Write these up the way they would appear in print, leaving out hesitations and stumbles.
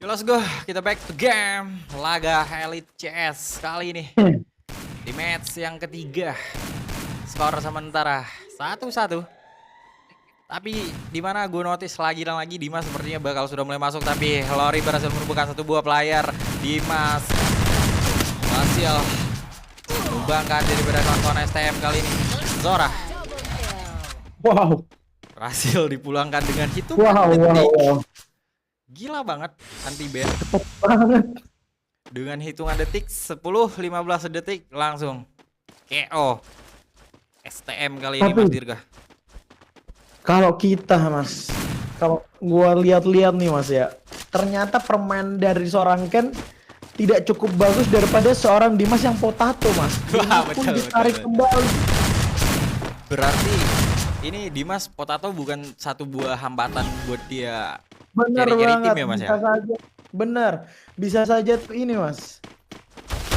Yo, let's go, kita back to game Laga Elite CS kali ini di match yang ketiga. Skor sementara 1-1. Tapi dimana gue notice lagi dan lagi Dimas sepertinya bakal sudah mulai masuk. Tapi Lori berhasil menemukan satu buah player. Dimas berhasil membangkan daripada kawan STM kali ini. Zora Wow, berhasil dipulangkan dengan hitung wow. Gila banget anti-ban. Banget. Dengan hitungan detik 10-15 detik langsung KO STM kali ini, Mas Dirga. Kalau kita, Mas, kalau gua lihat-lihat nih, Mas ya, ternyata permain dari seorang Ken tidak cukup bagus daripada seorang Dimas yang potato, Mas. Wah, Dimas pun betul, ditarik betul. kembali. Berarti ini Dimas Potato bukan satu buah hambatan buat dia Bener carry banget, tim ya, Mas bisa ya? saja. Bener, bisa saja tuh ini, Mas.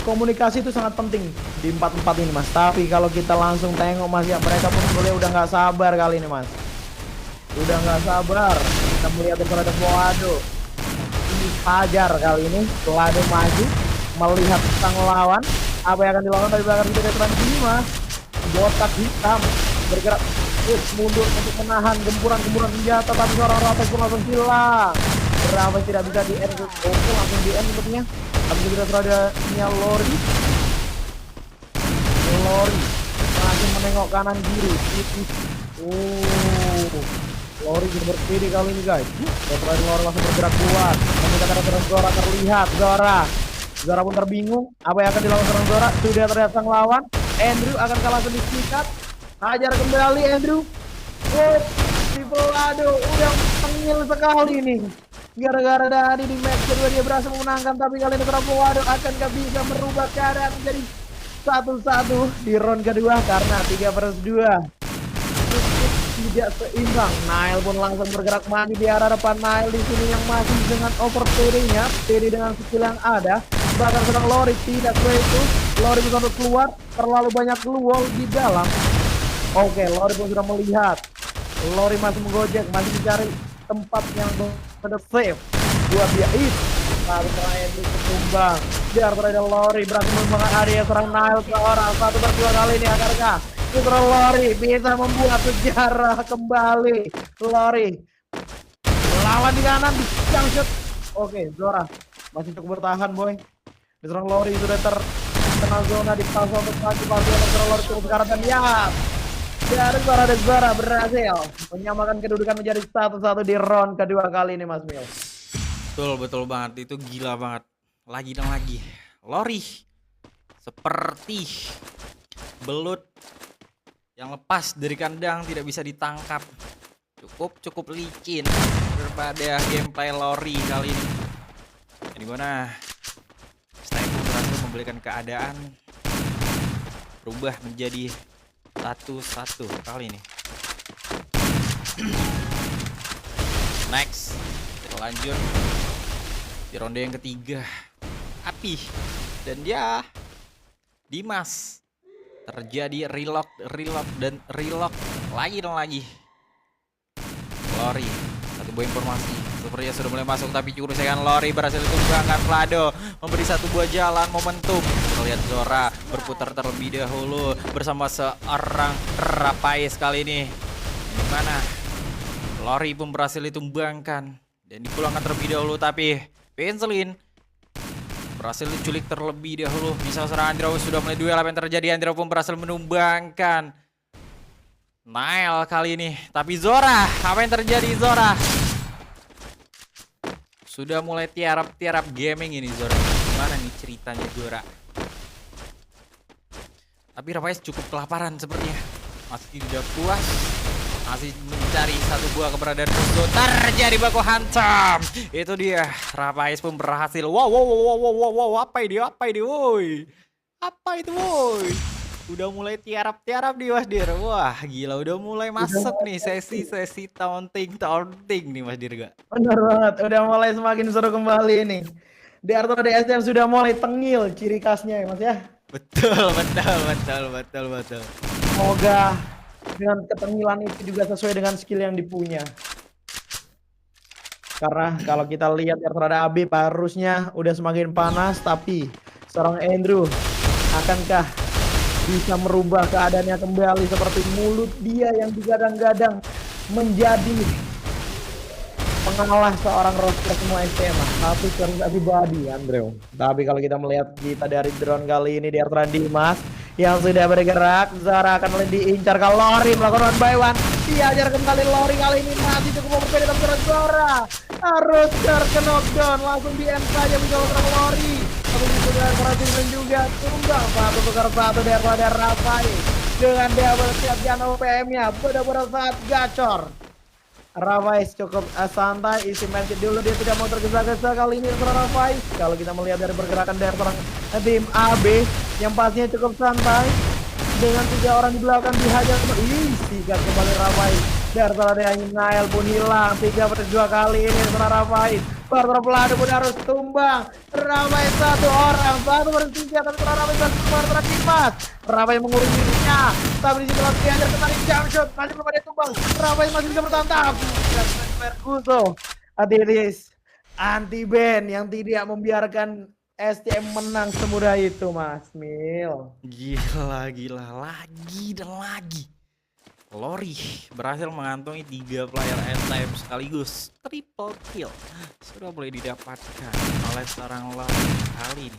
Komunikasi itu sangat penting di 4-4 ini, Mas. Tapi kalau kita langsung tengok, Mas ya, mereka pun boleh udah nggak sabar kali ini, Mas. Udah nggak sabar. Kita melihat daripada Boado. Ini hajar kali ini. Boado maju, melihat sang lawan. Apa yang akan dilakukan dari belakang kita dari Dimas. Botak hitam bergerak mundur untuk menahan gempuran-gempuran senjata, tapi seorang Rafael pun langsung hilang. Rafael tidak bisa di end, oke langsung di end sepertinya. Tapi kita terada Lori masih menengok kanan kiri. Lori sudah berpede kali ini, guys. Setelah Lori langsung bergerak kuat. Dan kita kata Zora terlihat. Zora pun terbingung. Apa yang akan dilakukan Zora? Sudah terlihat sang lawan. Andrew akan kalah sedikit. Hajar kembali Andrew. Si Volado udah tengil sekali nih. Gara-gara tadi di match kedua dia berhasil memenangkan, tapi kali ini Volado akankah bisa merubah keadaan menjadi 1-1 di round kedua karena 3-2 tidak seimbang. Nail pun langsung bergerak maju di arah depan. Nail di sini yang masih dengan overplaynya, PD dengan skill yang ada. Bahkan sedang Lori tidak itu. Lori bisa untuk keluar, terlalu banyak wall di dalam. Oke, Lori pun sudah melihat. Lori masih menggojek, masih mencari tempat yang benar safe buat dia. Lalu terakhir di ketumbang. Biar terada Lori berhasil membangun area serang Nail ke orang. 1-2 kali ini akankah Putra Lori bisa membuat sejarah kembali. Lori lawan di kanan di junction. Oke, Zora masih cukup bertahan, boy. Diserang Lori sudah terkena zona di pasal untuk maju pasti untuk Lori cukup sekarang dan ya. Dari Zora berhasil menyamakan kedudukan menjadi 1-1 di round kedua kali ini, Mas Mil. Betul banget, itu gila banget. Lagi dan lagi Lori seperti belut yang lepas dari kandang tidak bisa ditangkap. Cukup licin daripada gameplay Lori kali ini. Di mana Sniper berhasil memberikan keadaan berubah menjadi 1-1 kali ini. Next, kita lanjut di ronde yang ketiga. Api dan dia Dimas. Terjadi relock dan relock lagi dan lagi. Lori, satu buah informasi sepertinya sudah mulai masuk, tapi curusekan Lori berhasil ditumbangkan. Vlado memberi satu buah jalan momentum. Kita lihat Zora berputar terlebih dahulu bersama seorang Rapace kali ini. Di mana Lori pun berhasil ditumbangkan dan dipulangkan terlebih dahulu, tapi Pencilin berhasil diculik terlebih dahulu. Bisa serang Andrew, sudah mulai duel. Apa yang terjadi? Andrew pun berhasil menumbangkan Nail kali ini. Tapi Zora, apa yang terjadi Zora? Sudah mulai tiarap gaming ini Zora. Gimana nih ceritanya Zora? Tapi Rafael cukup kelaparan sepertinya. Masih tidak puas. Masih mencari satu buah keberadaan musuh. Terjadi baku hantam. Itu dia. Rafael pun berhasil. Wow. Apa ini woi? Apa itu woi? Udah mulai tiarap nih Mas Dir. Wah gila, udah mulai masuk nih sesi taunting nih Mas Dir. Benar banget, udah mulai semakin seru kembali ini. Di Arthur DSM sudah mulai tengil ciri khasnya ya, Mas ya. Betul. Semoga dengan ketengilan itu juga sesuai dengan skill yang dipunya. Karena kalau kita lihat ya terhadap Habib harusnya udah semakin panas, tapi seorang Andrew akankah bisa merubah keadaannya kembali seperti mulut dia yang digadang-gadang menjadi mengalah seorang roster semua SMA. Tapi cerita pribadi Andrew. Tapi kalau kita melihat kita dari drone kali ini di Ertran Dimas yang sudah bergerak, Zara akan mulai diincar kalau Lori melakukan one by one. Diajar kembali Lori kali ini masih cukup berbeda dengan Zara. Harus terkenockdown langsung di end saja mencoba Lori. Tapi itu dengan Vincent juga tumbang satu tukar satu dari Rafael dengan double siap Jano PM-nya benar-benar saat gacor. Rafael cukup santai, isi magic dulu, dia tidak mau tergesa-gesa kali ini seorang Rafael. Kalau kita melihat dari pergerakan dari seorang tim AB yang pastinya cukup santai dengan 3 orang di belakang dihajar sikat kembali Rafael. Dari seorang Nael pun hilang 3/2 kali ini seorang Rafael. Partner peladu pun harus tumbang. Rafael 1 orang, 1 bertiga tapi seorang Rafael masih partner Dimas. Rafael mengurus dirinya, tapi di situ lagi dihajar kembali jump shot, masih belum ada tumbang. Rafael masih bisa bertahan tapi Mercuso Adiris anti band yang tidak membiarkan STM menang semudah itu, Mas Mil. Gila, lagi dan lagi. Lori berhasil mengantongi 3 player STM sekaligus. Triple kill sudah boleh didapatkan oleh seorang Lori kali ini.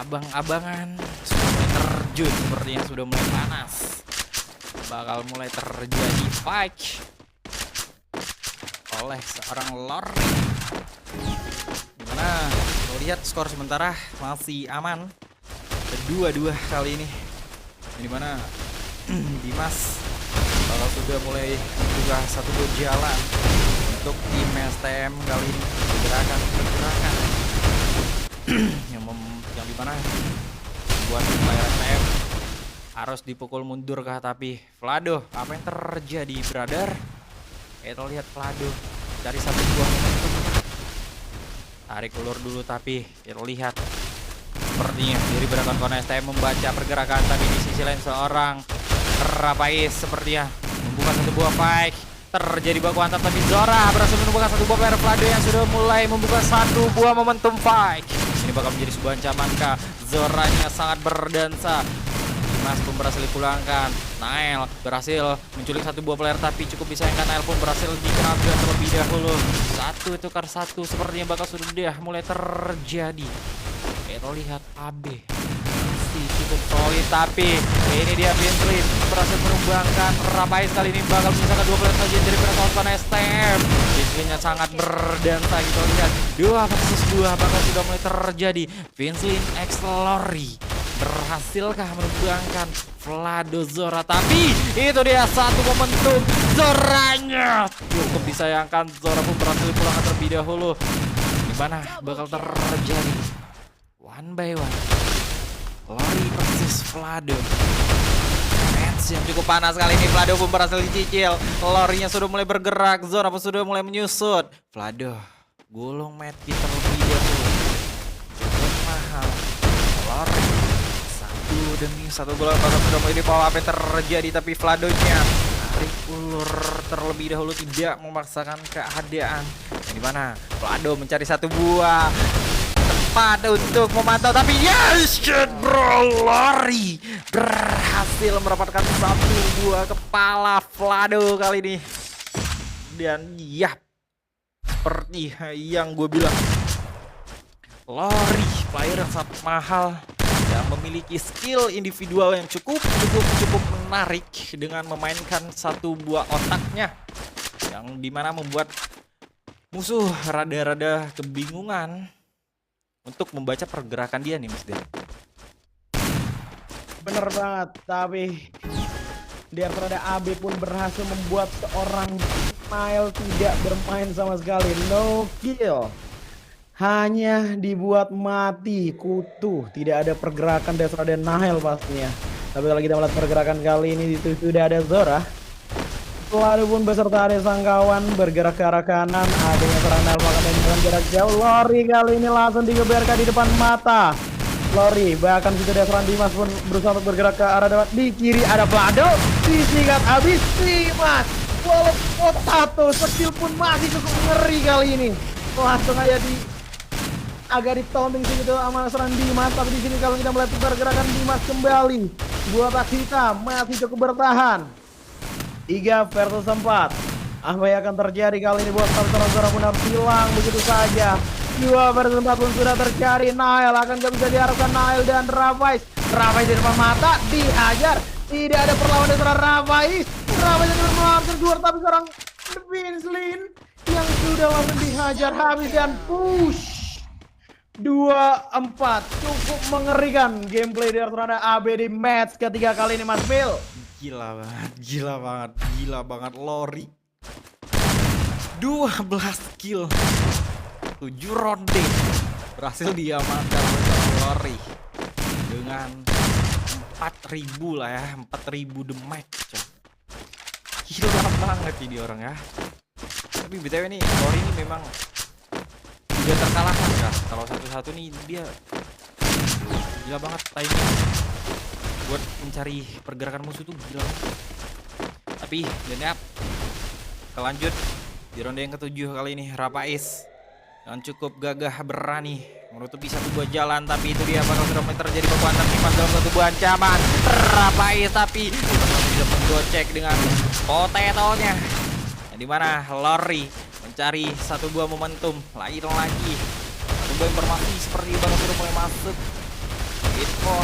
Abang-abangan sudah mulai terjun, sepertinya sudah mulai panas. Bakal mulai terjadi fight oleh seorang Lori. Gimana? Kalau lihat skor sementara masih aman. 2-2 kali ini. Dimana Dimas kalau sudah mulai membuka satu jalan untuk tim STM kali ini. Pergerakan yang dimana buat player STM harus dipukul mundur kah, tapi Vlado, apa yang terjadi brother? Kita lihat Vlado dari satu buah momentum, tarik ulur dulu, tapi kita lihat sepertinya dari belakang kona STM membaca pergerakan, tapi di sisi lain seorang Rapais sepertinya membuka satu buah fight. Terjadi baku hantam, tapi Zora berhasil menemukan satu buah player Vlado yang sudah mulai membuka satu buah momentum fight. Ini bakal menjadi sebuah ancaman kah? Zoranya sangat berdansa. Dimas pun berhasil dipulangkan. Nael berhasil menculik satu buah player, tapi cukup disayangkan. Nael pun berhasil dikerabkan terlebih dahulu. Satu tukar satu sepertinya bakal sudah mulai terjadi. Kita lihat AB cukup solid, tapi ini dia Vincent berhasil menumbangkan Rapais. Kali ini bakal menyisakan 2 player saja dari penonton STM. Vincentnya sangat berdansa, kita lihat 2 versus 2 bakal sudah mulai terjadi. Vincent X Lori berhasilkah menumbangkan Vlado Zora, tapi itu dia satu momentum Zoranya cukup disayangkan. Zora pun berhasil dipulangkan terlebih dahulu. Gimana bakal terjadi one by one Lori versus Vlado. Match yang cukup panas kali ini. Vlado pun berhasil dicicil. Lorinya sudah mulai bergerak. Zora pun sudah mulai menyusut. Vlado gulung medkit terlebih dahulu. Cukup mahal. Lori satu demi satu gol sudah mulai di bawah. Apa yang terjadi, tapi Vladonya tarik ulur terlebih dahulu, tidak memaksakan keadaan. Yang dimana Vlado mencari satu buah pada untuk memantau, tapi yes, shit bro, Lori berhasil mendapatkan satu buah kepala Vlado kali ini. Dan ya, seperti yang gue bilang, Lori player yang sangat mahal yang memiliki skill individual yang cukup menarik dengan memainkan satu buah otaknya, yang dimana membuat musuh rada-rada kebingungan untuk membaca pergerakan dia nih, Mas Del. Bener banget, tapi dia terhadap AB pun berhasil membuat seorang Mile tidak bermain sama sekali. No kill, hanya dibuat mati kutu. Tidak ada pergerakan dari seorang Nahel pastinya. Tapi kalau kita melihat pergerakan kali ini, itu sudah ada Zora. Lalu pun beserta ada sang kawan bergerak ke arah kanan. Adanya seorang Nahel melakukan dengan jarak jauh. Lori kali ini langsung digeberkan di depan mata Lori. Bahkan situ ada seorang Dimas pun berusaha untuk bergerak ke arah depan. Di kiri ada Vlado, disingkat habis Dimas Walau potato skill pun masih cukup ngeri kali ini. Langsung aja agak ditombing sih gitu sama serangan Dimas, tapi di sini kalau kita melihat pergerakan Dimas kembali, buat kita masih cukup bertahan. 3 versus 4. Apa yang akan terjadi kali ini buat Zora benar hilang begitu saja. 2 versus 4 pun sudah terjadi. Nail akan gak bisa diharapkan. Nail dan Ravais di depan mata dihajar. Tidak ada perlawanan antara Ravais yang melawan keluar, tapi seorang Vinslin yang sudah langsung dihajar habis dan push. 2-4 cukup mengerikan gameplay dari Arthur AB di match ketiga kali ini, Mas Phil. Gila banget Lori. 12 kill 7 ronde berhasil diamankan oleh Lori dengan 4.000 lah ya, 4.000 damage coy. Gila banget ini orang ya. Tapi BTW nih Lori ini memang tidak terkalahkan kah. Kalau satu-satu nih dia gila banget timing buat mencari pergerakan musuh tuh gila banget. Tapi dan kelanjut di ronde yang ketujuh kali ini Ravais yang cukup gagah berani menutupi satu buah jalan, tapi itu dia bakal sudah terjadi kekuatan Dimas dalam satu buah ancaman. Ravais tapi tidak menggocek dengan potetonya. Di mana Lori mencari satu buah momentum lagi. Satu buah informasi seperti bakal sudah mulai masuk. Info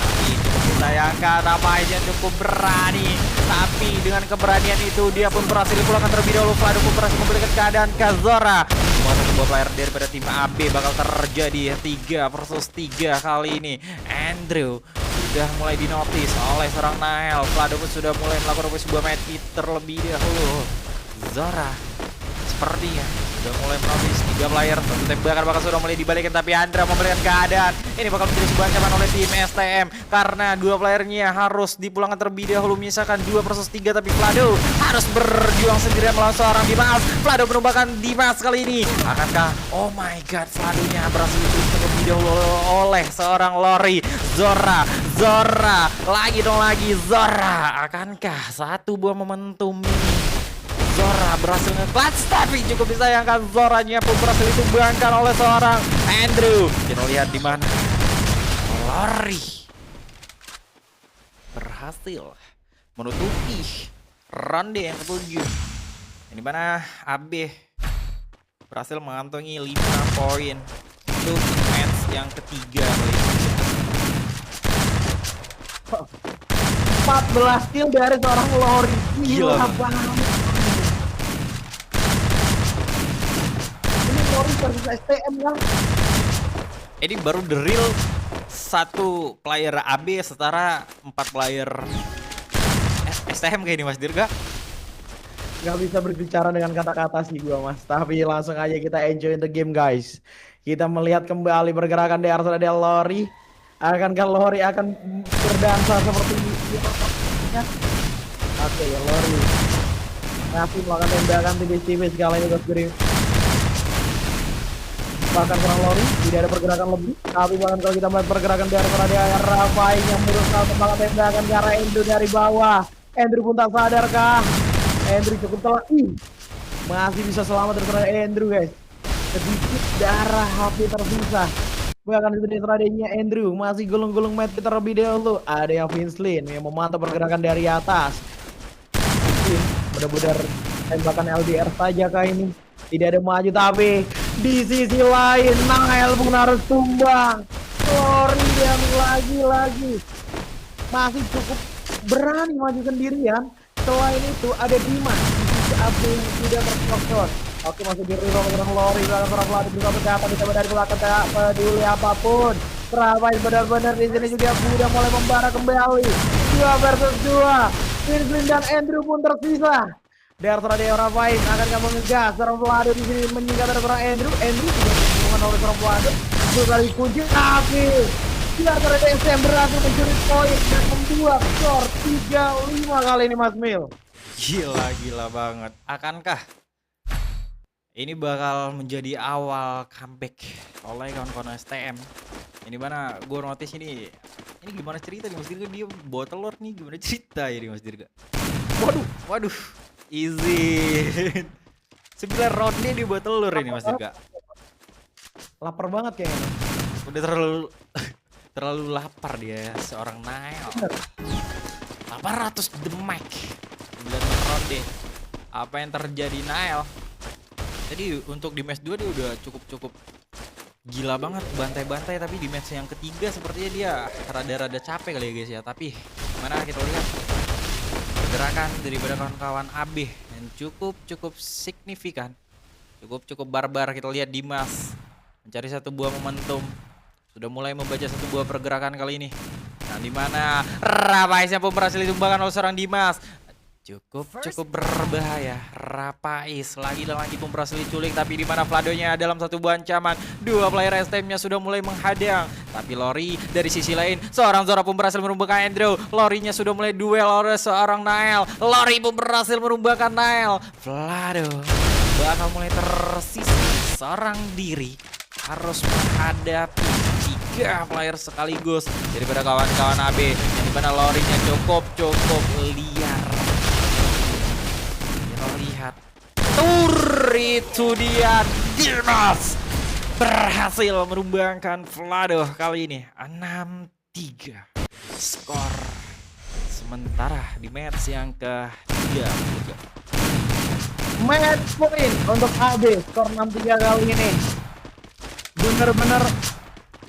tapi cukup disayangkan Ravais yang cukup berani, tapi dengan keberanian itu dia pun berhasil dipulangkan terlebih dahulu. Vlado pun berhasil memberikan keadaan ke Zora. Semua satu buah player daripada tim AB bakal terjadi 3 versus 3 kali ini. Andrew sudah mulai dinotis oleh seorang Nael. Vlado pun sudah mulai melakukan sebuah medkit terlebih dahulu. Zora sepertinya sudah mulai menotis 3 player. Satu tembakan bakal sudah mulai dibalikin, tapi Andra memberikan keadaan. Ini bakal menjadi sebuah ancaman oleh tim STM karena 2 playernya harus dipulangkan terlebih dahulu. Misalkan 2 versus 3, tapi Vlado harus berjuang sendirian melawan seorang Dimas. Vlado menumbangkan Dimas kali ini. Akankah, oh my god, Vladonya berhasil ditulis terlebih dahulu oleh seorang Lori. Zora lagi Zora. Akankah satu buah momentum ini Zora berhasil nge-clutch, tapi cukup disayangkan Zoranya pun berhasil ditumbangkan oleh seorang Andrew. Kita lihat di mana Lori berhasil menutupi ronde yang ketujuh. Ini mana AB berhasil mengantongi 5 poin untuk match yang ketiga kali ini. 14 kill dari seorang Lori. Gila banget. Ini Lori versus STM kan? Ini baru the real 1 player AB setara 4 player STM kayak ini Mas Dirga. Gak bisa berbicara dengan kata-kata sih gua Mas. Tapi langsung aja kita enjoy the game guys. Kita melihat kembali pergerakan dari Arthur dan Lori. Akankah Lori akan berdansa seperti ini? Oke ya Lori masih melakukan tembakan tipis-tipis kali ini buat Grim. Bahkan serang Lori tidak ada pergerakan lebih, tapi bahkan kalau kita melihat pergerakan dari Ravais yang berusaha melakukan tembakan ke arah Andrew dari bawah. Andrew pun tak sadarkah? Andrew cukup telat. Masih bisa selamat dari serangan Andrew guys. Sedikit darah HP tersisa. Bahkan itu stratenya Andrew masih gulung-gulung mati terlebih dahulu. Ada yang Vinslin yang memantau pergerakan dari atas. Benar-benar tembakan LDR saja kah ini. Tidak ada maju, tapi di sisi lain Nael pun harus tumbang. Lori yang lagi-lagi masih cukup berani maju sendirian. Selain itu ada Dimas di sisi AB yang sudah terpokok. Oke, masih di reroll dengan Lori, seorang Vlado juga mendapat dicoba dari belakang, tak peduli apapun. Ravais benar-benar di sini juga sudah mulai membara kembali. 2 versus 2. Vinslin dan Andrew pun tersisa. Dari Ravais akan kamu ngegas. Seorang Vlado di sini menyingkat dari seorang Andrew. Andrew juga hubungan oleh seorang Vlado. Sudah dikunci, tapi dari SM berhasil mencuri poin dan membuat skor 3-5 kali ini Mas Mil. Gila banget. Akankah ini bakal menjadi awal comeback oleh kawan-kawan STM? Ini mana gue notice ini gimana cerita nih Mas Dirga, dia bawa telur nih, gimana cerita ya nih Mas Dirga? Waduh, izin. 9 ronde dibuat telur ini Mas Dika. Lapar banget kayaknya. Udah terlalu lapar dia seorang Nail. 800 demek 9 ronde. Apa yang terjadi Nail? Jadi untuk di match 2 dia udah cukup gila banget bantai-bantai, tapi di match yang ketiga sepertinya dia rada-rada capek kali ya guys ya. Tapi mana kita lihat pergerakan daripada kawan-kawan AB yang cukup signifikan, cukup barbar. Kita lihat Dimas mencari satu buah momentum, sudah mulai membaca satu buah pergerakan kali ini. Nah, di mana Rapaisnya pun berhasil ditumbangkan oleh seorang Dimas. Cukup berbahaya. Rapais lagi pun berhasil diculik, tapi di mana Vladonya dalam satu buah ancaman. Dua player STM-nya sudah mulai menghadang, tapi Lori dari sisi lain seorang Zora pun berhasil merumbangkan Andrew. Lorinya sudah mulai duel oleh seorang Nail. Lori pun berhasil merumbangkan Nail. Vlado bakal mulai tersisa seorang diri, harus menghadapi 3 player sekaligus daripada kawan-kawan AB, yang dimana Lorinya cukup liar. Kita lihat itu dia Dimas berhasil merumbangkan Vlado kali ini 6-3 skor sementara di match yang ketiga. Match point untuk AB, skor 6-3 kali ini. Bener-bener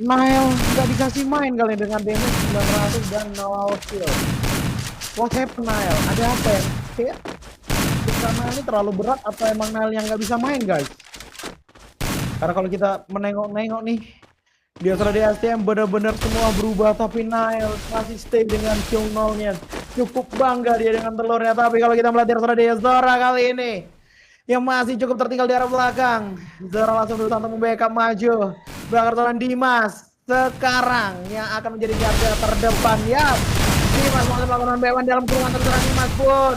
Nail nggak dikasih main kali dengan damage 900 dan 0 kill. What happened Nail? Ada apa ya? Kayak Nail ini terlalu berat atau emang Nail yang nggak bisa main guys? Karena kalau kita menengok-nengok nih, di Australia STM bener-bener semua berubah, tapi Nail masih stay dengan Kyung Nol-nya. Cukup bangga dia dengan telurnya, tapi kalau kita melihat Australia Zora kali ini yang masih cukup tertinggal di arah belakang, Zora langsung berusaha untuk membackup maju. Bakar seorang Dimas sekarang yang akan menjadi garda terdepan ya. Dimas mau melakukan bewan dalam kurungan terserang Dimas pun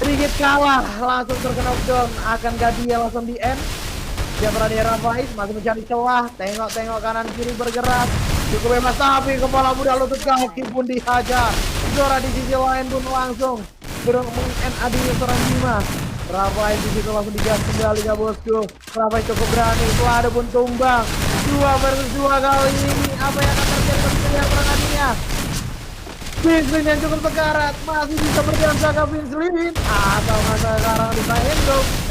sedikit kalah, langsung terkena down. Akankah dia langsung di end? Dia berada di Rapais, masih mencari celah, tengok kanan kiri bergerak, cukup bebas, tapi kepala muda lutut kaki pun dihajar. Zora di sisi lain pun langsung meng-end adinya seorang Dimas. Rapais di situ langsung digas kembali ya bosku. Rapais cukup berani, Vlado pun tumbang. 2 versus 2 kali ini, apa yang akan terjadi dengan perangkatnya? Vinslin yang cukup sekarat, masih bisa berjalan jaga Vinslin. Atau masa sekarang bisa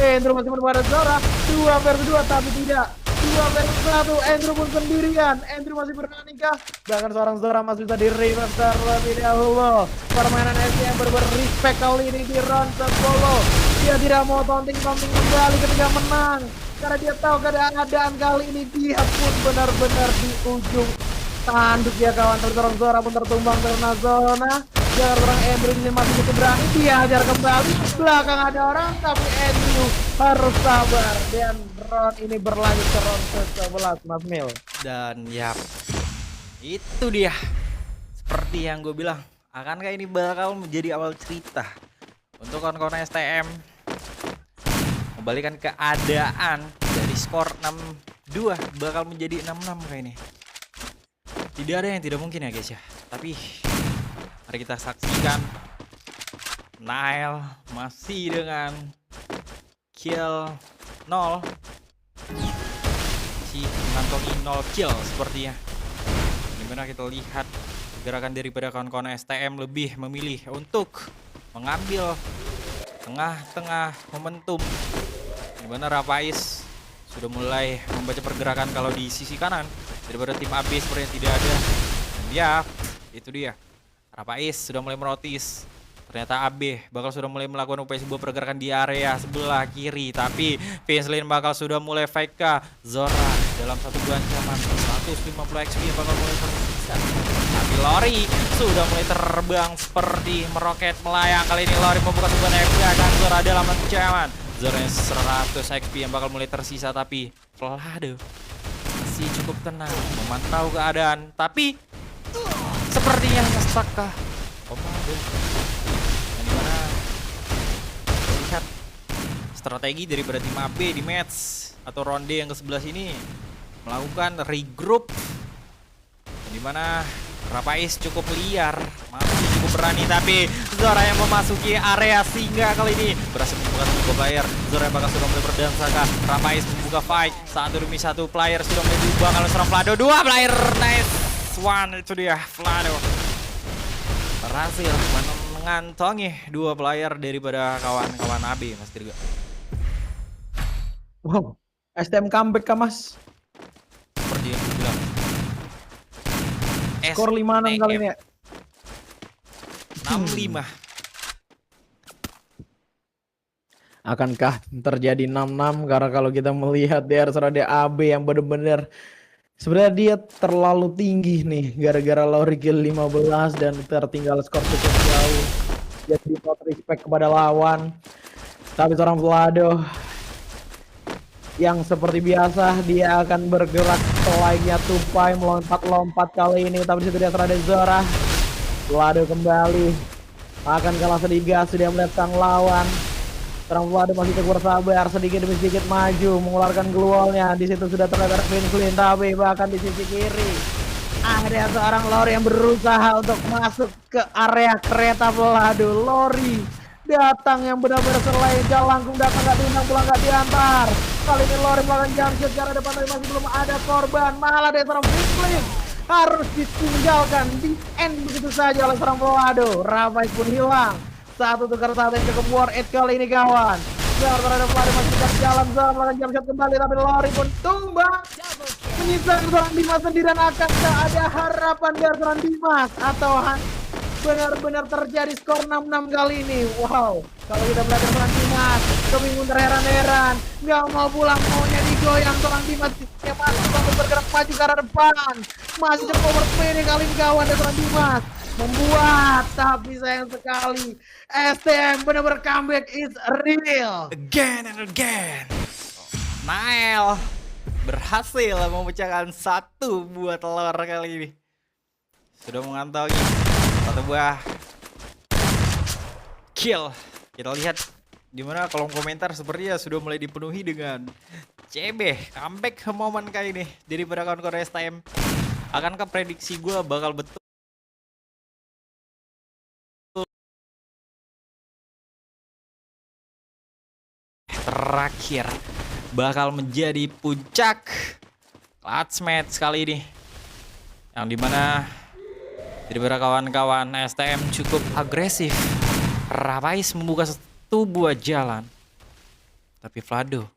Andrew masih berbeda Zora. 2 versus 2 tapi tidak. 2 versus 1, Andrew pun sendirian. Andrew masih berani kah? Bahkan seorang Zora masih bisa di reverse terlebih dahulu. Permainan SC yang respect kali ini di round 10. Dia tidak mau taunting kembali ketika menang, karena dia tahu keadaan kali ini dia pun benar-benar di ujung tanduk ya kawan. Seorang Zora pun tertumbang karena zona. Jangan orang Andrew ini masih cukup berani, dia hajar kembali. Belakang ada orang, tapi Andrew harus sabar. Dan round ini berlanjut ke round ke-11 Mas Mil. Dan ya itu dia, seperti yang gue bilang, akankah ini bakal menjadi awal cerita untuk kawan-kawan STM membalikan keadaan dari skor 6-2 bakal menjadi 6-6 kayak ini. Tidak ada yang tidak mungkin ya guys ya. Tapi mari kita saksikan Nail masih dengan kill 0, si mengantongi 0 kill sepertinya. Dimana kita lihat gerakan daripada kawan-kawan STM lebih memilih untuk mengambil tengah-tengah momentum, dimana Rapais sudah mulai membaca pergerakan kalau di sisi kanan daripada tim AB sepertinya tidak ada. Dan ya itu dia, Rapais sudah mulai merotis. Ternyata AB bakal sudah mulai melakukan upaya sebuah pergerakan di area sebelah kiri, tapi Vinslin bakal sudah mulai fight ke Zora dalam satu buah ancaman 150 XP yang bakal mulai tersisa. Tapi Lori sudah mulai terbang seperti meroket melayang. Kali ini Lori membuka sebuah XP akan Zora dalam ancaman. Zora 100 XP yang bakal mulai tersisa, tapi Vlado masih cukup tenang memantau keadaan. Tapi sepertinya hanya stuck kah Omado. Yang dimana lihat strategi daripada tim AB di match atau ronde yang ke-11 ini melakukan regroup, yang dimana Rapais cukup liar, masih cukup berani, tapi Zora yang memasuki area singa kali ini berhasil membuka satu player. Zora yang bakal sudah mulai berdansa kah? Rapais membuka fight, 1 demi 1 player sudah mulai diubah kalau serang Vlado. 2 player, nice one, itu dia Vlado berhasil mengantongi 2 player daripada kawan-kawan AB, Mas Dirga. Wow, STM comeback kah Mas? Seperti yang dibilang. Skor 5-6 kali ini ya. 65. Akankah terjadi 6-6? Karena kalau kita melihat di RSRD AB yang benar-benar sebenarnya dia terlalu tinggi nih gara-gara Lori kill 15 dan tertinggal skor cukup jauh. Jadi not respect kepada lawan. Tapi seorang Vlado yang seperti biasa dia akan bergerak selainnya tupai melompat-lompat kali ini, tapi disitu dia terhadap Zora. Vlado kembali akan kalah sedikit, sudah melihat sang lawan. Seorang Vlado masih tegur sabar, sedikit demi sedikit maju mengeluarkan gluolnya. Di situ sudah terlihat Vinslin, tapi bahkan di sisi kiri ada seorang Lori yang berusaha untuk masuk ke area kereta Vlado. Lori datang yang benar-benar selegal, langkung datang gak diundang, pulang gak diantar. Kali ini Lori melakukan jump shot karena depan tadi masih belum ada korban. Malah dari seorang Vinslin harus ditinggalkan di end begitu saja oleh seorang Vlado. Rapais pun hilang. Satu tukar satu yang cukup worth it kali ini kawan. Zora terhadap Vlado masih tetap jalan. Zora melakukan jump shot kembali, tapi Lori pun tumbang. Menyisakan seorang Dimas sendirian. Akankah ada harapan dari seorang Dimas atau benar-benar terjadi skor 6-6 kali ini? Wow, kalau kita melihat seorang Dimas kebingungan terheran-heran, nggak mau pulang, maunya digoyang. Seorang Dimas yang masih untuk bergerak maju ke arah depan, masih cukup overspeed kali ini kawan. Dan seorang Dimas membuat, tapi sayang sekali STM benar-benar comeback is real Again and again. Nael berhasil memecahkan 1 buah telur kali ini. Sudah mengantongi 1 buah kill. Kita lihat dimana kolom komentar sepertinya sudah mulai dipenuhi dengan CB comeback momen kali ini daripada kawan-kawan STM. Akankah prediksi gue bakal betul? Terakhir bakal menjadi puncak clutch match kali ini, yang dimana daripada kawan-kawan STM cukup agresif. Rapais membuka 1 buah jalan, tapi Vlado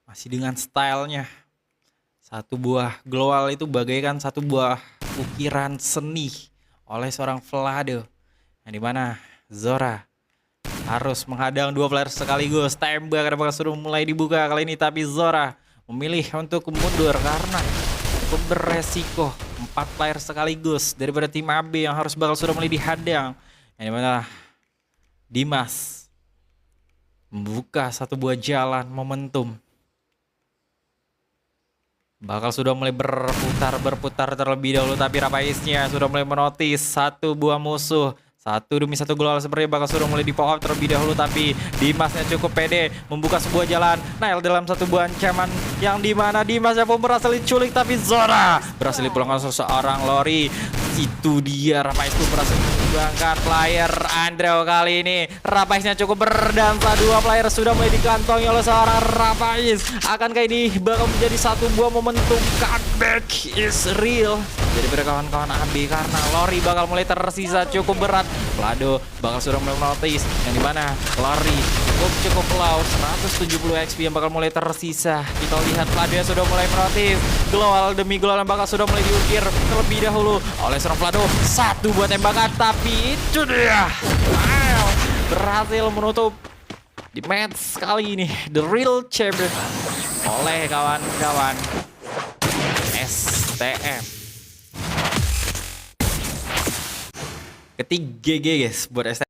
masih dengan stylenya. 1 buah global itu bagaikan 1 buah ukiran seni oleh seorang Vlado, yang dimana Zora harus menghadang 2 player sekaligus. Tembak karena bakal suruh mulai dibuka kali ini, tapi Zora memilih untuk mundur karena cukup beresiko. 4 player sekaligus daripada tim AB yang harus bakal sudah mulai dihadang, yang dimana Dimas membuka 1 buah jalan momentum. Bakal sudah mulai berputar terlebih dahulu, tapi Rapaisnya sudah mulai menotis 1 buah musuh. 1 demi 1 global sepertinya bakal sudah mulai di pop up terlebih dahulu, tapi Dimasnya cukup pede membuka sebuah jalan. Nail dalam 1 buah ancaman, yang dimana Dimasnya pun berhasil diculik, tapi Zora berhasil dipulangkan seseorang Lori. Itu dia, Rapais pun berhasil menyumbangkan player Andreo kali ini. Rapaisnya cukup berdansa, 2 player sudah mulai dikantongi oleh seorang Rapais. Akankah ini bakal menjadi 1 buah momentum comeback is real daripada kawan-kawan AB, karena Lori bakal mulai tersisa cukup berat. Vlado bakal sudah mulai menotis, yang dimana Lori cukup low, 170 XP yang bakal mulai tersisa. Kita lihat Vlado yang sudah mulai menotis, global demi global yang bakal sudah mulai diukir terlebih dahulu oleh seorang Vlado. 1 buat tembakan, tapi itu dia berhasil menutup di match kali ini the real champion oleh kawan-kawan STM. Ketiga guys buat STM.